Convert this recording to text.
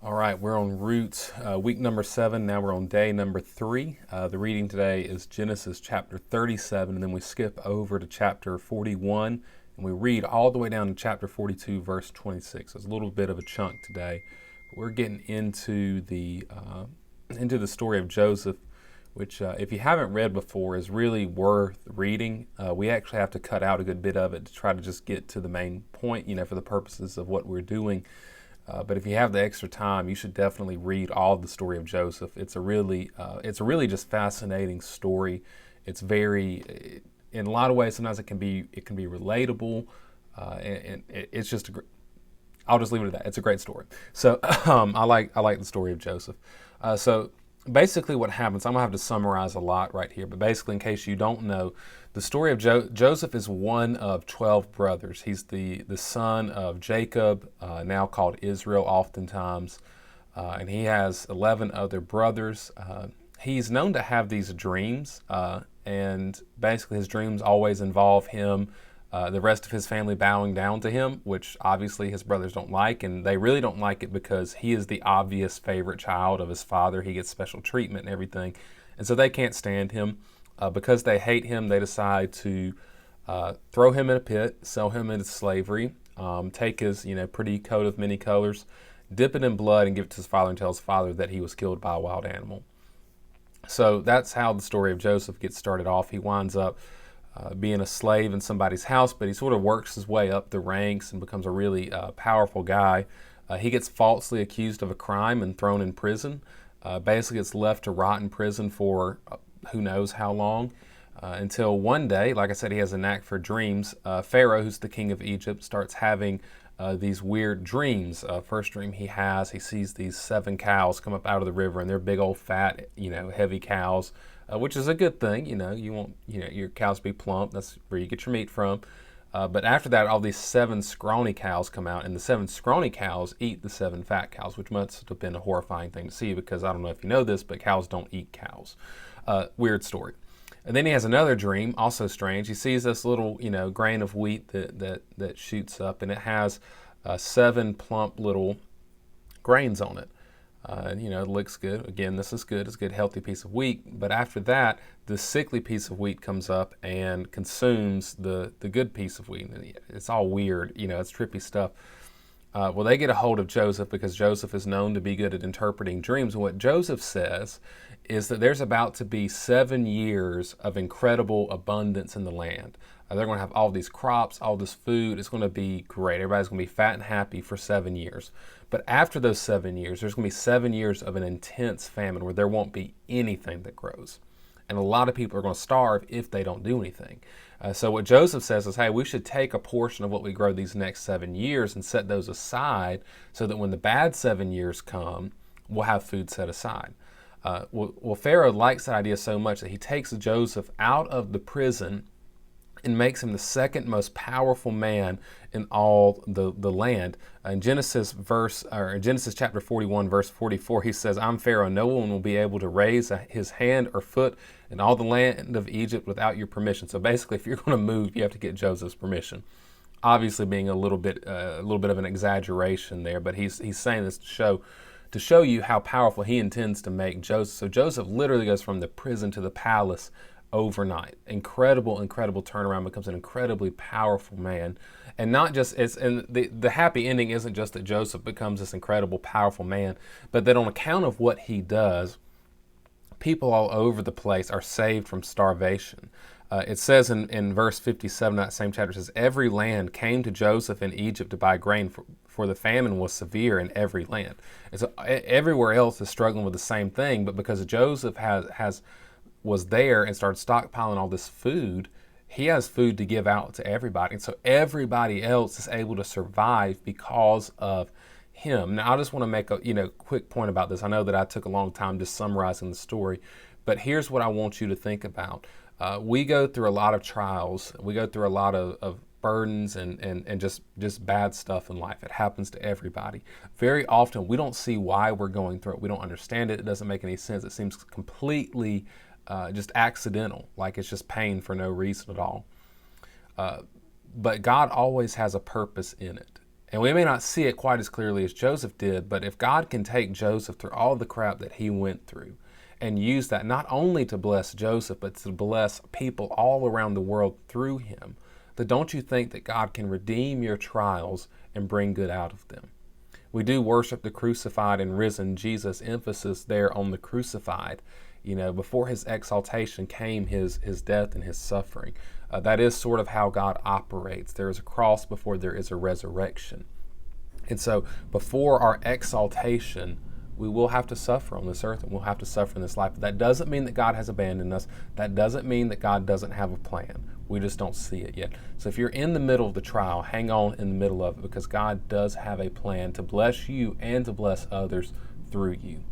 All right, we're on route week number 7. Now we're on day number 3. The reading today is Genesis chapter 37, and then we skip over to chapter 41, and we read all the way down to chapter 42, verse 26. So it's a little bit of a chunk today. But we're getting into the story of Joseph, which, if you haven't read before, is really worth reading. We actually have to cut out a good bit of it to try to just get to the main point, for the purposes of what we're doing. But if you have the extra time, you should definitely read all of the story of Joseph. It's a really just fascinating story. It's very, in a lot of ways, sometimes it can be relatable, and it's just I'll just leave it at that. It's a great story. So I like the story of Joseph. So basically, what happens? I'm gonna have to summarize a lot right here, but basically, in case you don't know, the story of Joseph is one of 12 brothers. He's the son of Jacob, now called Israel, oftentimes, and he has 11 other brothers. He's known to have these dreams, and basically, his dreams always involve him. The rest of his family bowing down to him, which obviously his brothers don't like, and they really don't like it because he is the obvious favorite child of his father. He gets special treatment and everything, and so they can't stand him. Because they hate him, they decide to throw him in a pit, sell him into slavery, take his pretty coat of many colors, dip it in blood, and give it to his father and tell his father that he was killed by a wild animal. So that's how the story of Joseph gets started off. He winds up being a slave in somebody's house, but he sort of works his way up the ranks and becomes a really powerful guy. He gets falsely accused of a crime and thrown in prison. Basically, gets left to rot in prison for who knows how long, until one day, like I said, he has a knack for dreams. Pharaoh, who's the king of Egypt, starts having these weird dreams. First dream he sees these 7 cows come up out of the river, and they're big old fat, heavy cows, which is a good thing. You want your cows to be plump. That's where you get your meat from. But after that, all these 7 scrawny cows come out, and the 7 scrawny cows eat the 7 fat cows, which must have been a horrifying thing to see, because I don't know if you know this, but cows don't eat cows. Weird story. And then he has another dream, also strange. He sees this little, grain of wheat that shoots up, and it has 7 plump little grains on it. It looks good. Again, this is good. It's a good, healthy piece of wheat. But after that, the sickly piece of wheat comes up and consumes the good piece of wheat. It's all weird. It's trippy stuff. Well, they get a hold of Joseph because Joseph is known to be good at interpreting dreams. And what Joseph says is that there's about to be 7 years of incredible abundance in the land. They're going to have all these crops, all this food. It's going to be great. Everybody's going to be fat and happy for 7 years. But after those 7 years, there's going to be 7 years of an intense famine where there won't be anything that grows. And a lot of people are going to starve if they don't do anything. So what Joseph says is, hey, we should take a portion of what we grow these next 7 years and set those aside so that when the bad 7 years come, we'll have food set aside. Well, Pharaoh likes that idea so much that he takes Joseph out of the prison and makes him the second most powerful man in all the land. In Genesis chapter 41, verse 44, he says, I'm Pharaoh, no one will be able to raise his hand or foot in all the land of Egypt without your permission. So basically, if you're going to move, you have to get Joseph's permission. Obviously being a little bit of an exaggeration there, but he's saying this to show you how powerful he intends to make Joseph. So Joseph literally goes from the prison to the palace overnight. Incredible turnaround, becomes an incredibly powerful man. And not just, the happy ending isn't just that Joseph becomes this incredible, powerful man, but that on account of what he does, people all over the place are saved from starvation. It says in verse 57 of that same chapter, it says, every land came to Joseph in Egypt to buy grain, for the famine was severe in every land. And so everywhere else is struggling with the same thing, but because Joseph was there and started stockpiling all this food, he has food to give out to everybody. And so everybody else is able to survive because of him. Now, I just want to make a quick point about this. I know that I took a long time just summarizing the story, but here's what I want you to think about. We go through a lot of trials. We go through a lot of burdens and just bad stuff in life. It happens to everybody. Very often, we don't see why we're going through it. We don't understand it. It doesn't make any sense. It seems completely just accidental, like it's just pain for no reason at all. But God always has a purpose in it. And we may not see it quite as clearly as Joseph did, but if God can take Joseph through all the crap that he went through and use that not only to bless Joseph, but to bless people all around the world through him, then don't you think that God can redeem your trials and bring good out of them? We do worship the crucified and risen Jesus, emphasis there on the crucified. Before his exaltation came his death and his suffering. That is sort of how God operates. There is a cross before there is a resurrection. And so before our exaltation, we will have to suffer on this earth and we'll have to suffer in this life. But that doesn't mean that God has abandoned us. That doesn't mean that God doesn't have a plan. We just don't see it yet. So if you're in the middle of the trial, hang on in the middle of it, because God does have a plan to bless you and to bless others through you.